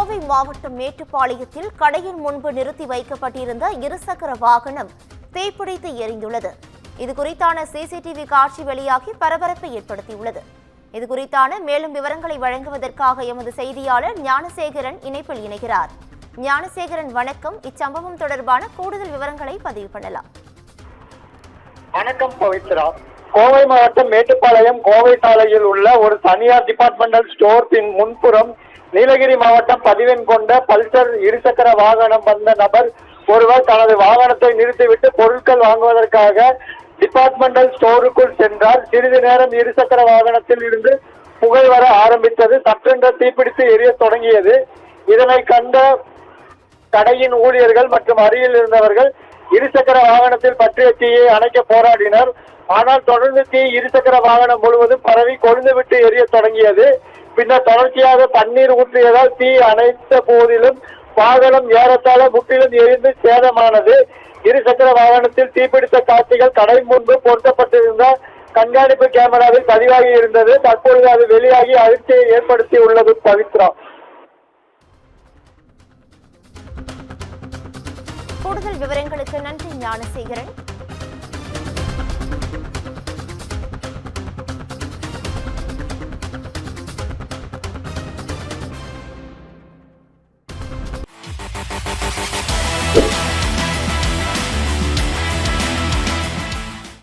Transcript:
கோவை மாவட்டம் மேட்டுப்பாளையத்தில் கடையின் முன்பு நிறுத்தி வைக்கப்பட்டிருந்த இருசக்கர வாகனம் தீப்பிடித்து எரிந்துள்ளது. இதுகுறித்தான சிசிடிவி காட்சி வெளியாகி பரபரப்பை ஏற்படுத்தியுள்ளது. இதுகுறித்தான மேலும் விவரங்களை வழங்குவதற்காக எமது செய்தியாளர் ஞானசேகரன் இணைப்பில் இணைகிறார். ஞானசேகரன், வணக்கம். இச்சம்பவம் தொடர்பான கூடுதல் விவரங்களை பதிவு பண்ணலாம். வணக்கம் பவித்ரா. கோவை மாவட்டம் மேட்டுப்பாளையம் கோவை சாலையில் உள்ள ஒரு தனியார் டிபார்ட்மெண்டல் ஸ்டோரின் முன்புறம் நீலகிரி மாவட்டம் பதிவெண் கொண்ட பல்சர் இருசக்கர வாகனம் வந்த நபர் ஒருவர் தனது வாகனத்தை நிறுத்திவிட்டு பொருட்கள் வாங்குவதற்காக டிபார்ட்மெண்டல் ஸ்டோருக்குள் சென்றார். சிறிது நேரம் இருசக்கர வாகனத்தில் இருந்து புகை வர ஆரம்பித்தது. சற்றென்று தீப்பிடித்து எரிய தொடங்கியது. இதனை கண்ட கடையின் ஊழியர்கள் மற்றும் அருகில் இருந்தவர்கள் இருசக்கர வாகனத்தில் பற்றிய தீயை அணைக்க போராடினர். ஆனால் தொடர்ந்து தீ இருசக்கர வாகனம் முழுவதும் பரவி கொழுந்துவிட்டு எரிய தொடங்கியது. பின்னர் தொடர்ச்சியாக தண்ணீர் ஊற்றியதால் தீ அணைத்த போதிலும் வாகனம் ஏறத்தாழ முற்றிலும் எரிந்து சேதமானது. இருசக்கர வாகனத்தில் தீப்பிடித்த காட்சிகள் கடை முன்பு பொருத்தப்பட்டிருந்த கண்காணிப்பு கேமராவில் பதிவாகி இருந்தது. தற்பொழுது அது வெளியாகி அதிர்ச்சியை ஏற்படுத்தி உள்ளது. பவித்ரா, கூடுதல் விவரங்களுக்கு நன்றி ஞானசேகரன்.